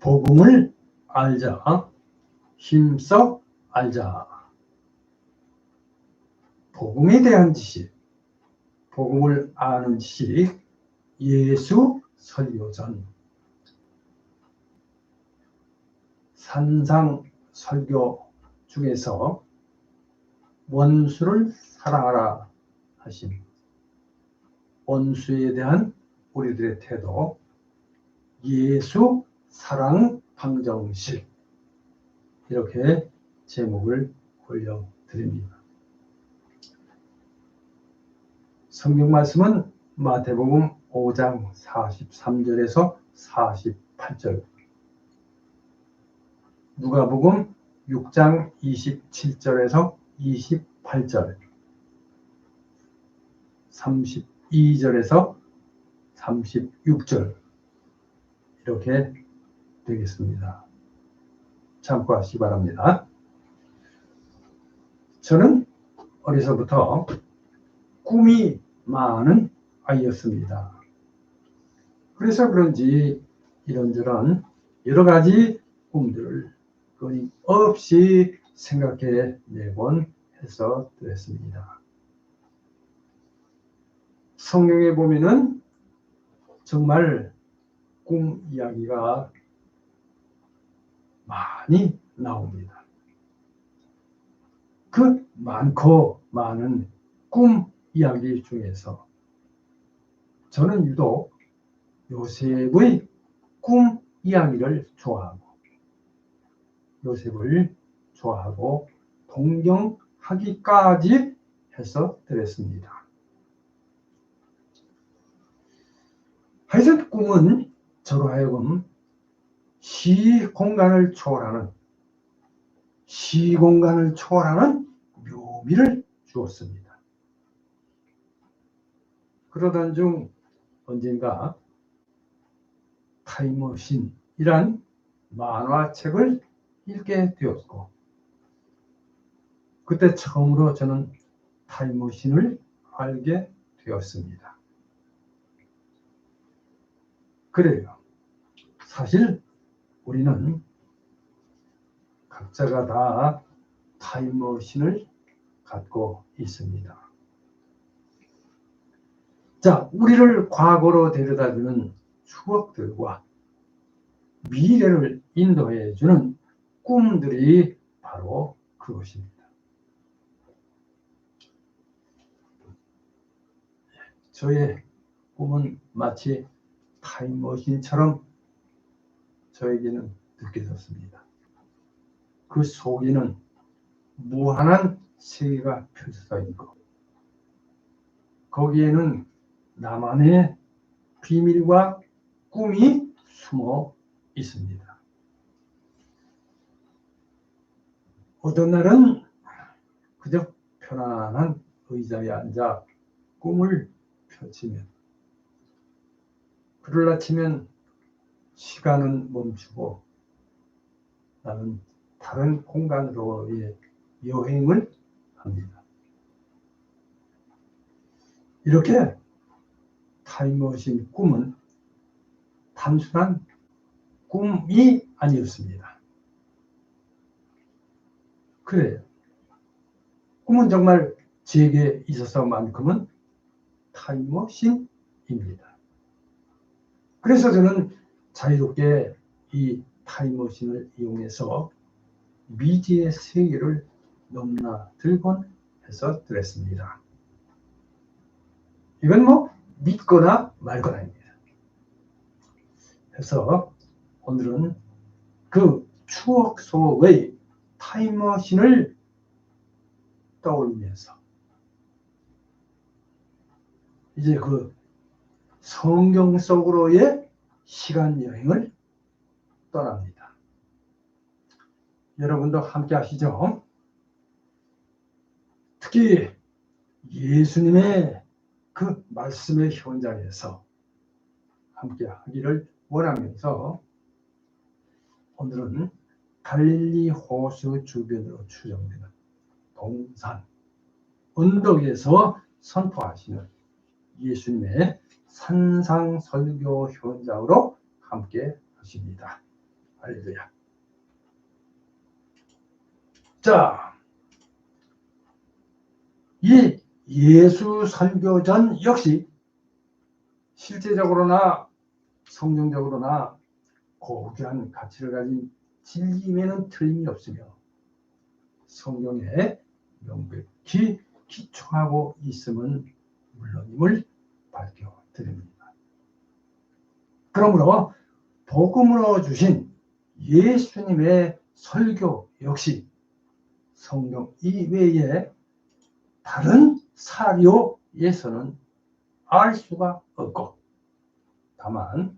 복음을 알자. 힘써 알자. 복음에 대한 지식, 복음을 아는 지식, 예수 설교전. 산상 설교 중에서 원수를 사랑하라 하신 원수에 대한 우리들의 태도, 예수 사랑 방정식, 이렇게 제목을 올려드립니다. 성경 말씀은 마태복음 5장 43절에서 48절, 누가복음 6장 27절에서 28절, 32절에서 36절, 이렇게 되겠습니다. 참고하시기 바랍니다. 저는 어려서부터 꿈이 많은 아이였습니다. 그래서 그런지 이런저런 여러 가지 꿈들을 끊임없이 생각해 내곤 해서 드렸습니다. 성경에 보면은 정말 꿈 이야기가 많이 나옵니다. 그 많고 많은 꿈 이야기 중에서 저는 유독 요셉의 꿈 이야기를 요셉을 좋아하고 동경하기까지 해서 드렸습니다. 하여튼 꿈은 저로 하여금 시공간을 초월하는 묘미를 주었습니다. 그러던 중 언젠가 타임머신이란 만화책을 읽게 되었고, 그때 처음으로 저는 타임머신을 알게 되었습니다. 그래요. 사실 우리는 각자가 다 타임머신을 갖고 있습니다. 자, 우리를 과거로 데려다주는 추억들과 미래를 인도해주는 꿈들이 바로 그것입니다. 저의 꿈은 마치 타임머신처럼 저에게는 느껴졌습니다. 그 속에는 무한한 세계가 펼쳐져 있고, 거기에는 나만의 비밀과 꿈이 숨어 있습니다. 어떤 날은 그저 편안한 의자에 앉아 꿈을 펼치면, 그를 아치면 시간은 멈추고 나는 다른 공간으로의 여행을 합니다. 이렇게 타임머신 꿈은 단순한 꿈이 아니었습니다. 그래요. 꿈은 정말 제게 있어서만큼은 타임머신입니다. 그래서 저는 자유롭게 이 타임머신을 이용해서 미지의 세계를 넘나들곤 해서 드렸습니다. 이건 믿거나 말거나입니다. 그래서 오늘은 그 추억 속의 타임머신을 떠올리면서 이제 그 성경 속으로의 시간 여행을 떠납니다. 여러분도 함께 하시죠? 특히 예수님의 그 말씀의 현장에서 함께 하기를 원하면서 오늘은 갈릴리 호수 주변으로 추정되는 동산, 언덕에서 선포하시는 예수님의 산상 설교 현장으로 함께 하십니다. 할렐루야. 자, 이 예수 설교전 역시 실제적으로나 성경적으로나 고귀한 가치를 가진 진리임에는 틀림이 없으며 성경에 명백히 기초하고 있음은 물론임을 밝혀드립니다. 그러므로 복음으로 주신 예수님의 설교 역시 성경 이외에 다른 사료에서는 알 수가 없고 다만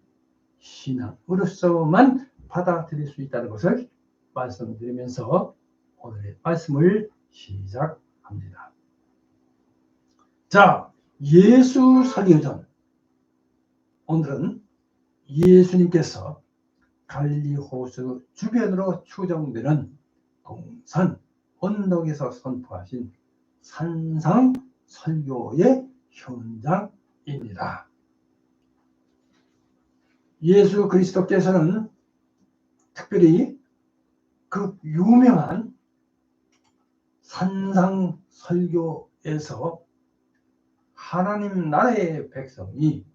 신앙으로서만 받아들일 수 있다는 것을 말씀드리면서 오늘의 말씀을 시작합니다. 자, 예수 설교전. 오늘은 예수님께서 갈릴리 호수 주변으로 추정되는 동산 언덕에서 선포하신 산상 설교의 현장입니다. 예수 그리스도께서는 특별히 그 유명한 산상 설교에서 하나님 나라의 백성이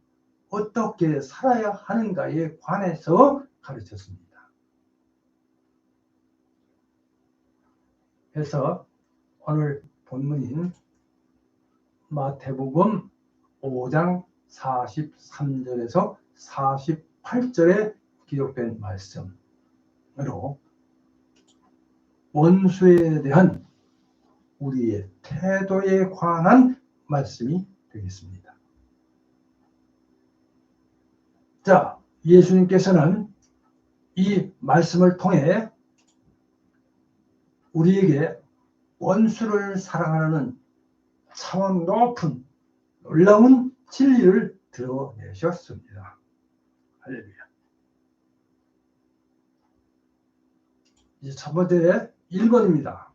어떻게 살아야 하는가에 관해서 가르쳤습니다. 그래서 오늘 본문인 마태복음 5장 43절에서 48절에 기록된 말씀으로 원수에 대한 우리의 태도에 관한 말씀이 되겠습니다. 자, 예수님께서는 이 말씀을 통해 우리에게 원수를 사랑하는 차원 높은 놀라운 진리를 드러내셨습니다. 할렐루야. 이제 첫 번째 1번입니다.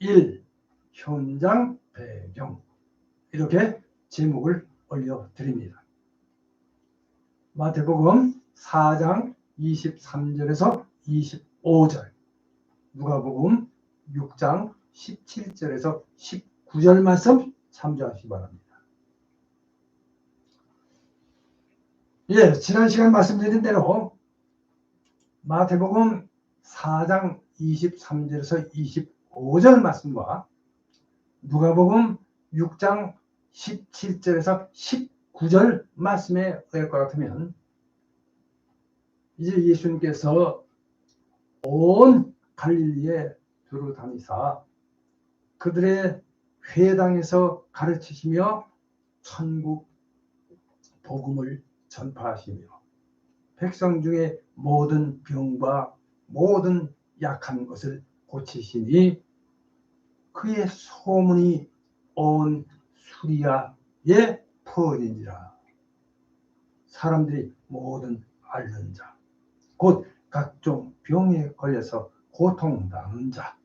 1. 현장 배경. 이렇게 제목을 올려드립니다. 마태복음 4장 23절에서 25절, 누가복음 6장 17절에서 19절 말씀 참조하시기 바랍니다. 예, 지난 시간 말씀드린 대로 마태복음 4장 23절에서 25절 말씀과 누가복음 6장 17절에서 19절 말씀에 의할 것 같으면 이제 예수님께서 온 갈릴리에 두루 다니사 그들의 회당에서 가르치시며 천국 복음을 전파하시며 백성 중에 모든 병과 모든 약한 것을 고치시니 그의 소문이 온 수리아에 퍼진지라. 사람들이 모든 앓는 자, 곧 각종 병에 걸려서 고통당하는 자,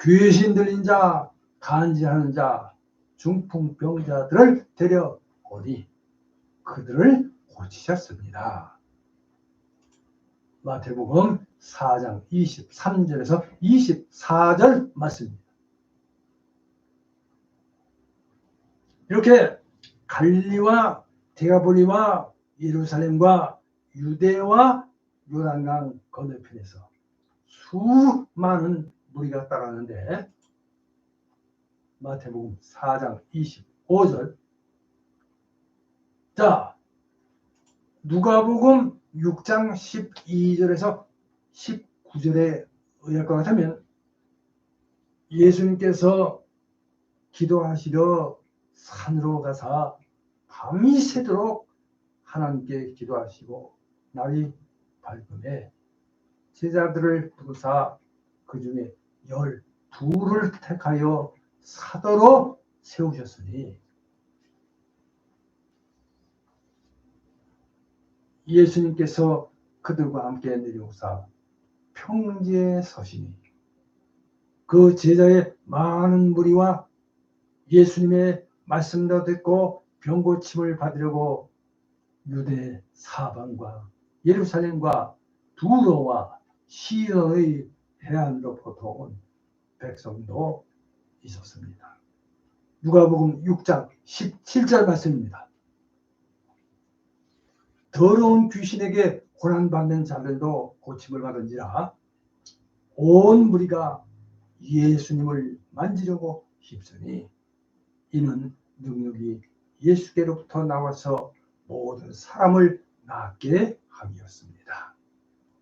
귀신 들린 자, 간질하는 자, 중풍병자들을 데려오니 그들을 고치셨습니다. 마태복음 4장 23절에서 24절 말씀입니다. 이렇게 갈릴리와 데가볼리와 예루살렘과 유대와 요단강 건너편에서 수많은 무리가 따랐는데 마태복음 4장 25절, 자, 누가복음 6장 12절에서 19절에 의할 것 같으면 예수님께서 기도하시러 산으로 가사 밤이 새도록 하나님께 기도하시고 날이 밝음에 제자들을 부르사 그 중에 12를 택하여 사도로 세우셨으니 예수님께서 그들과 함께 내려오사 평지에 서시니 그 제자의 많은 무리와 예수님의 말씀도 듣고 병고침을 받으려고 유대 사방과 예루살렘과 두로와 시돈의 해안으로부터 온 백성도 있었습니다. 누가복음 6장 17절 말씀입니다. 더러운 귀신에게 고난받는 자들도 고침을 받은지라 온 무리가 예수님을 만지려고 힘쓰니 이는 능력이 예수께로부터 나와서 모든 사람을 낫게 함이었습니다.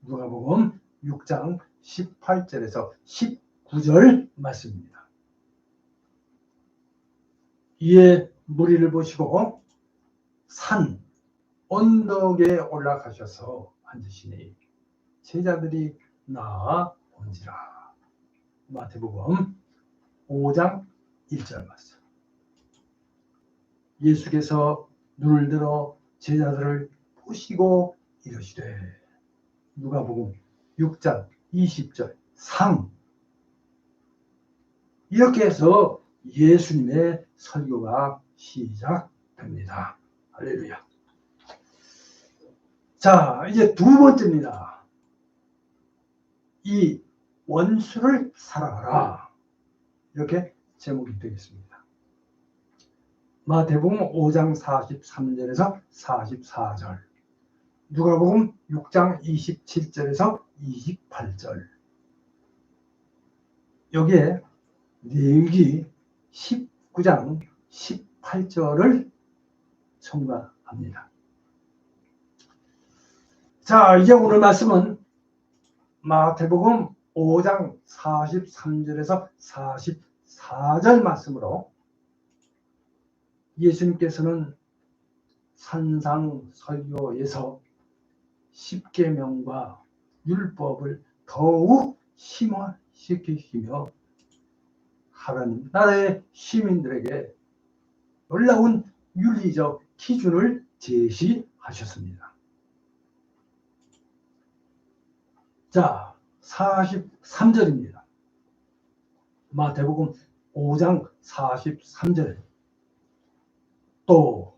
누가복음 6장 18절에서 19절 말씀입니다. 이에 무리를 보시고 산 언덕에 올라가셔서 앉으시니 제자들이 나아온지라. 마태복음 5장 1절 말씀. 예수께서 눈을 들어 제자들을 보시고 이르시되. 누가복음 6장 20절 상. 이렇게 해서 예수님의 설교가 시작됩니다. 할렐루야. 자, 이제 두 번째입니다. 이 원수를 사랑하라. 이렇게 제목이 되겠습니다. 마태복음 5장 43절에서 44절, 누가복음 6장 27절에서 28절, 여기에 레위기 19장 18절을 첨가합니다. 자, 이제 오늘 말씀은 마태복음 5장 43절에서 44절 말씀으로 예수님께서는 산상설교에서 십계명과 율법을 더욱 심화시키시며 하나님 나라의 시민들에게 놀라운 윤리적 기준을 제시하셨습니다. 자, 43절입니다. 마태복음 5장 43절. 또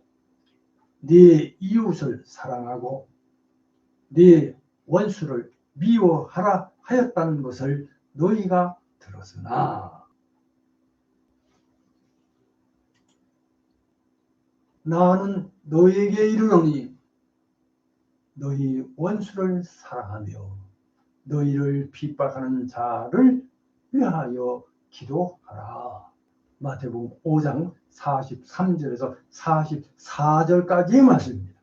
네 이웃을 사랑하고 네 원수를 미워하라 하였다는 것을 너희가 들었으나 나는 너희에게 이르노니 너희 원수를 사랑하며 너희를 핍박하는 자를 위하여 기도하라. 마태복음 5장 43절에서 44절까지의 말씀입니다.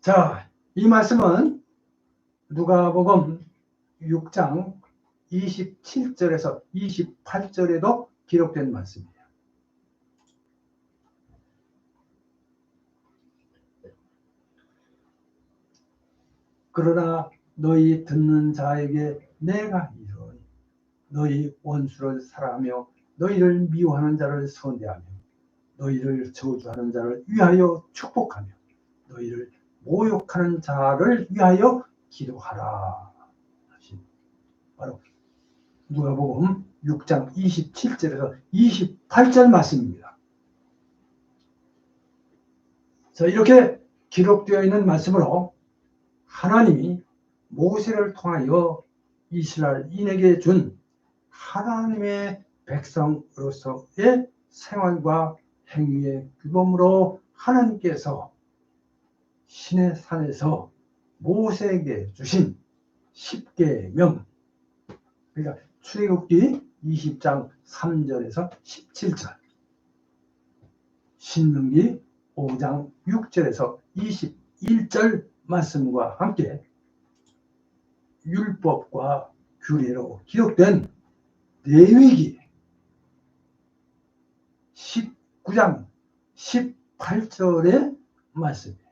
자, 이 말씀은 누가복음 6장 27절에서 28절에도 기록된 말씀입니다. 그러나 너희 듣는 자에게 내가 이르노니 너희 원수를 사랑하며 너희를 미워하는 자를 선대하며 너희를 저주하는 자를 위하여 축복하며 너희를 모욕하는 자를 위하여 기도하라. 바로 누가복음 6장 27절에서 28절 말씀입니다. 자, 이렇게 기록되어 있는 말씀으로 하나님이 모세를 통하여 이스라엘인에게 준 하나님의 백성으로서의 생활과 행위의 규범으로 하나님께서 시내 산에서 모세에게 주신 십계명, 그러니까 출애굽기 20장 3절에서 17절, 신명기 5장 6절에서 21절 말씀과 함께 율법과 규례로 기록된 레위기 19장 18절의 말씀이에요.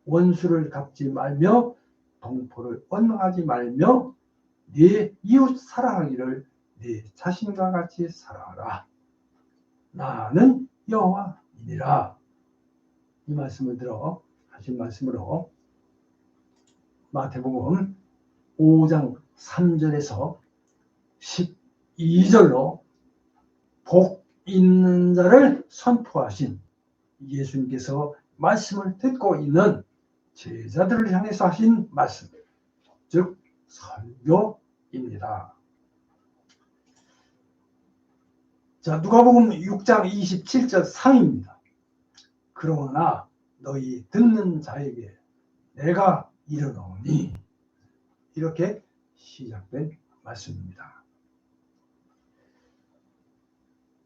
원수를 갚지 말며 동포를 원망하지 말며 네 이웃 사랑하기를 네 자신과 같이 사랑하라. 나는 여호와이니라. 이 말씀을 들어 하신 말씀으로 마태복음 5장 3절에서 12절로 복 있는 자를 선포하신 예수님께서 말씀을 듣고 있는 제자들을 향해서 하신 말씀, 즉 설교입니다. 자, 누가복음 6장 27절 상입니다. 그러나 너희 듣는 자에게 내가 이르노니, 이렇게 시작된 말씀입니다.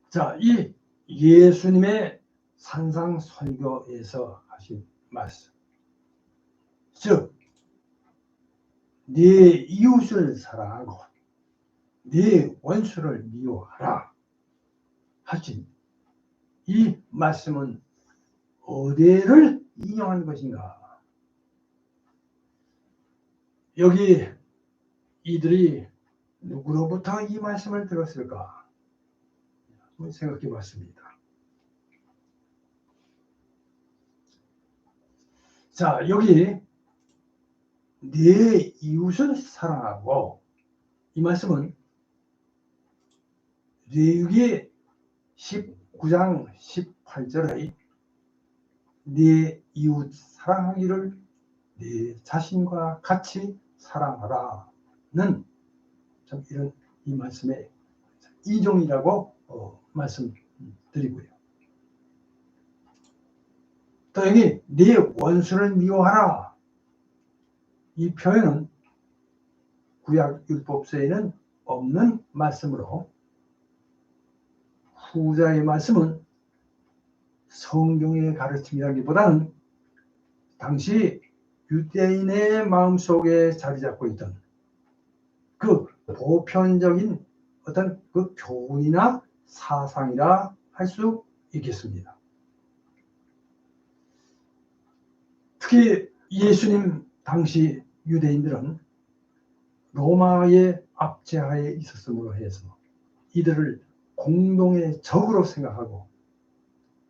자, 이 예수님의 산상설교에서 하신 말씀, 즉 네 이웃을 사랑하고 네 원수를 미워하라 하신 이 말씀은 어디를 인용한 것인가? 여기 이들이 누구로부터 이 말씀을 들었을까? 한번 생각해 봤습니다. 자, 여기 네 이웃을 사랑하고, 이 말씀은 레위기 19장 18절의 네 이웃 사랑하기를 네 자신과 같이 사랑하라는 좀 이런 이 말씀의 이종이라고 말씀드리고요. 또 여기 네 원수를 미워하라, 이 표현은 구약 율법서에는 없는 말씀으로, 후자의 말씀은 성경의 가르침이라기보다는 당시 유대인의 마음속에 자리 잡고 있던 그 보편적인 어떤 그 교훈이나 사상이라 할 수 있겠습니다. 특히 예수님 당시 유대인들은 로마의 압제하에 있었음으로 해서 이들을 공동의 적으로 생각하고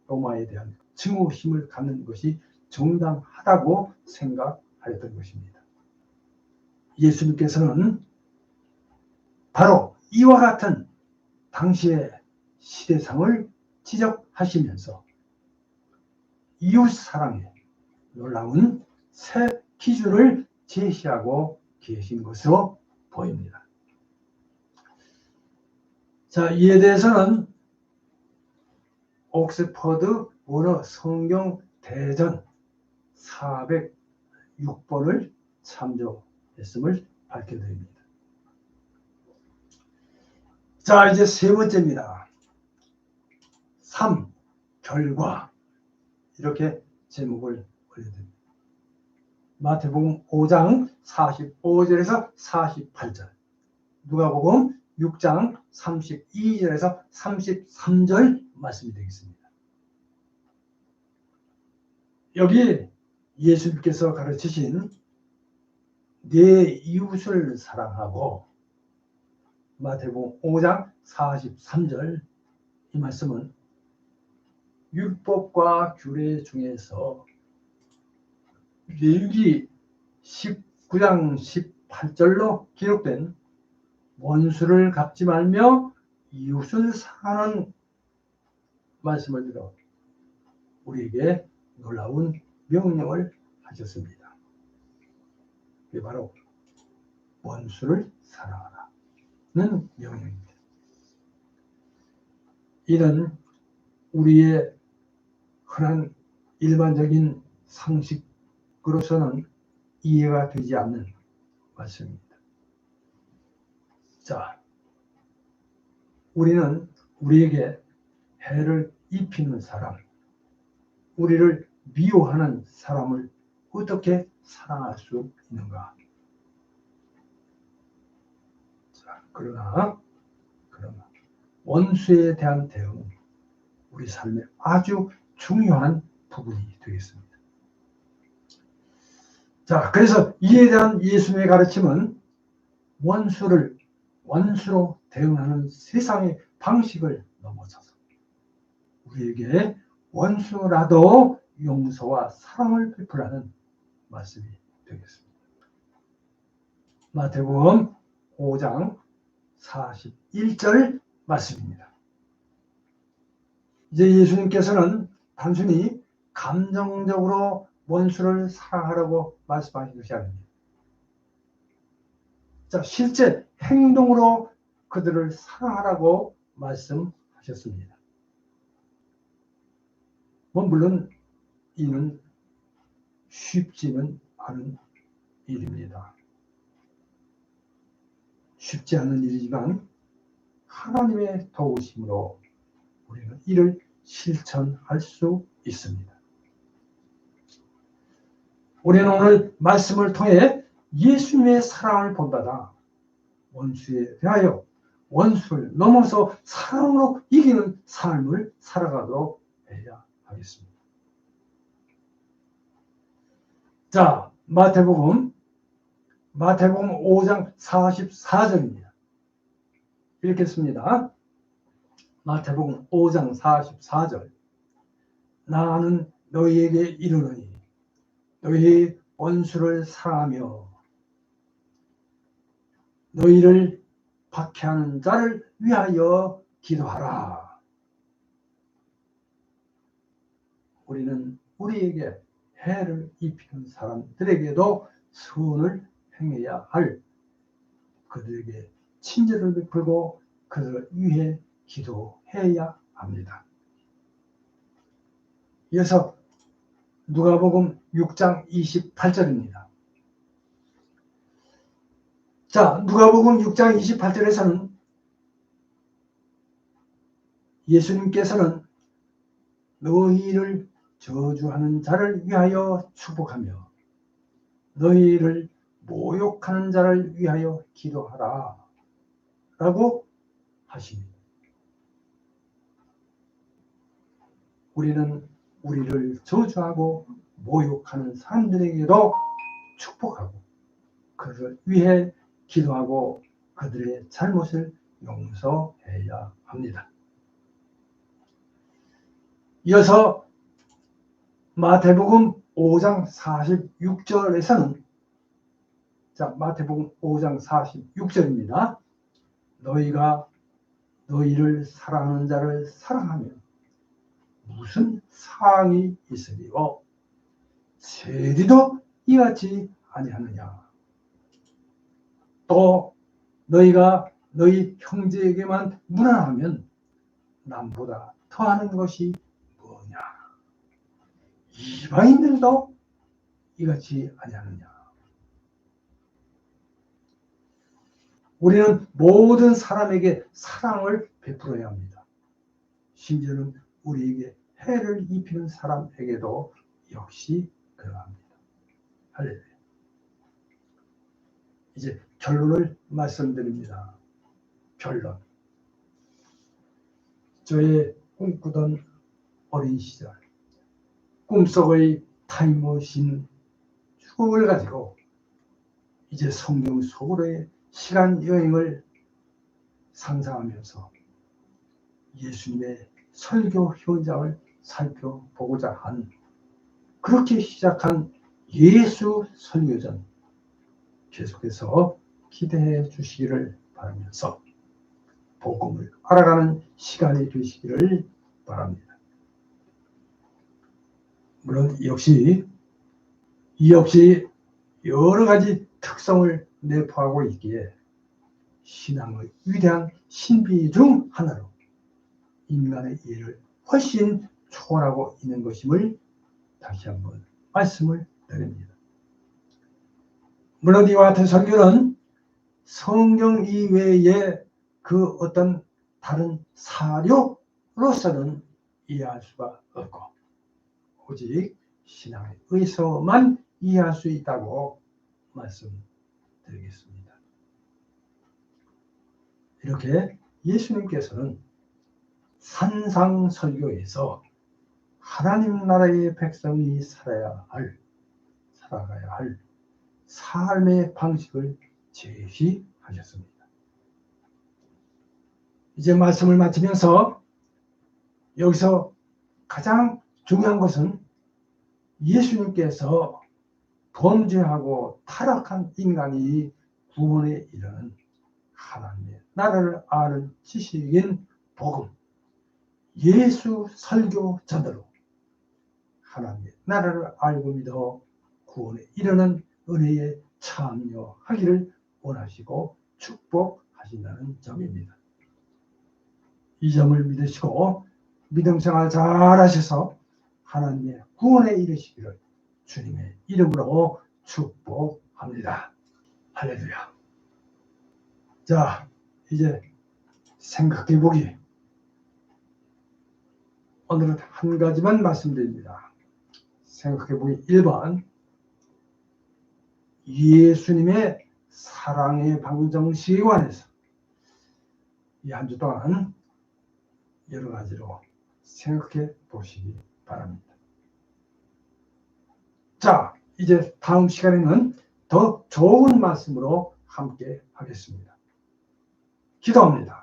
로마에 대한 증오심을 갖는 것이 정당하다고 생각하였던 것입니다. 예수님께서는 바로 이와 같은 당시의 시대상을 지적하시면서 이웃 사랑의 놀라운 새 기준을 제시하고 계신 것으로 보입니다. 자, 이에 대해서는 옥스퍼드 원어 성경 대전 406번을 참조했음을 밝혀드립니다. 자, 이제 세 번째입니다. 3. 결과, 이렇게 제목을 올려드립니다. 마태복음 5장 45절에서 48절, 누가복음 6장 32절에서 33절 말씀이 되겠습니다. 여기 예수님께서 가르치신 내 이웃을 사랑하고, 마태복음 5장 43절, 이 말씀은 율법과 규례 중에서 레위기 19장 18절로 기록된 원수를 갚지 말며 이웃을 사랑하는 말씀을 들어 우리에게 놀라운 명령을 하셨습니다. 그게 바로 원수를 사랑하라는 명령입니다. 이는 우리의 흔한 일반적인 상식으로서는 이해가 되지 않는 말씀입니다. 자, 우리는 우리에게 해를 입히는 사람, 우리를 미워하는 사람을 어떻게 사랑할 수 있는가? 자, 그러나 원수에 대한 대응은 우리 삶의 아주 중요한 부분이 되겠습니다. 자, 그래서 이에 대한 예수님의 가르침은 원수로 대응하는 세상의 방식을 넘어서서 우리에게 원수라도 용서와 사랑을 베풀라는 말씀이 되겠습니다. 마태복음 5장 41절 말씀입니다. 이제 예수님께서는 단순히 감정적으로 원수를 사랑하라고 말씀하신 것이 아닙니다. 자, 실제 행동으로 그들을 사랑하라고 말씀하셨습니다. 물론 이는 쉽지는 않은 일입니다. 쉽지 않은 일이지만 하나님의 도우심으로 우리는 이를 실천할 수 있습니다. 우리는 오늘 말씀을 통해 예수님의 사랑을 본받아 원수에 대하여 원수를 넘어서 사랑으로 이기는 삶을 살아가도록 해야 하겠습니다. 자, 마태복음 5장 44절입니다. 읽겠습니다. 마태복음 5장 44절. 나는 너희에게 이르노니 너희 원수를 사랑하며 너희를 박해하는 자를 위하여 기도하라. 우리는 우리에게 해를 입히는 사람들에게도 선을 행해야 할, 그들에게 친절을 베풀고 그들을 위해 기도해야 합니다. 이어서 누가복음 6장 28절입니다. 자, 누가복음 6장 28절에서는 예수님께서는 너희를 저주하는 자를 위하여 축복하며 너희를 모욕하는 자를 위하여 기도하라 라고 하십니다. 우리는 우리를 저주하고 모욕하는 사람들에게도 축복하고 그들을 위해 기도하고 그들의 잘못을 용서해야 합니다. 이어서 마태복음 5장 46절에서는 마태복음 5장 46절입니다. 너희가 너희를 사랑하는 자를 사랑하면 무슨 사항이 있으리요? 세리도 이같이 아니하느냐? 또 너희가 너희 형제에게만 무난하면 남보다 더하는 것이 뭐냐? 이방인들도 이같이 아니하느냐? 우리는 모든 사람에게 사랑을 베풀어야 합니다. 심지어는 우리에게 해를 입히는 사람에게도 역시 그러합니다. 할렐루야. 이제 결론을 말씀드립니다. 결론. 저의 꿈꾸던 어린 시절, 꿈속의 타임머신 추억을 가지고 이제 성경 속으로의 시간 여행을 상상하면서 예수님의 설교 현장을 살펴보고자 한, 그렇게 시작한 예수 설교전 계속해서 기대해 주시기를 바라면서 복음을 알아가는 시간이 되시기를 바랍니다. 물론 이 역시 여러 가지 특성을 내포하고 있기에 신앙의 위대한 신비 중 하나로 인간의 이해를 훨씬 초월하고 있는 것임을 다시 한번 말씀을 드립니다. 물론 이와 같은 설교는 성경 이외의 그 어떤 다른 사료로서는 이해할 수가 없고 오직 신앙에 의해서만 이해할 수 있다고 말씀드리겠습니다. 이렇게 예수님께서는 산상설교에서 하나님 나라의 백성이 살아가야 할 삶의 방식을 제시하셨습니다. 이제 말씀을 마치면서 여기서 가장 중요한 것은 예수님께서 범죄하고 타락한 인간이 구원에 이르는 하나님의 나라를 아는 지식인 복음, 예수 설교 전도로 하나님의 나라를 알고 믿어 구원에 이르는 은혜에 참여하기를 원하시고 축복하신다는 점입니다. 이 점을 믿으시고 믿음 생활 잘 하셔서 하나님의 구원에 이르시기를 주님의 이름으로 축복합니다. 할렐루야. 자, 이제 생각해보기. 오늘은 한 가지만 말씀드립니다. 생각해보기 1번. 예수님의 사랑의 방정식에 관해서 이 한 주 동안 여러 가지로 생각해 보시기 바랍니다. 자, 이제 다음 시간에는 더 좋은 말씀으로 함께 하겠습니다. 기도합니다.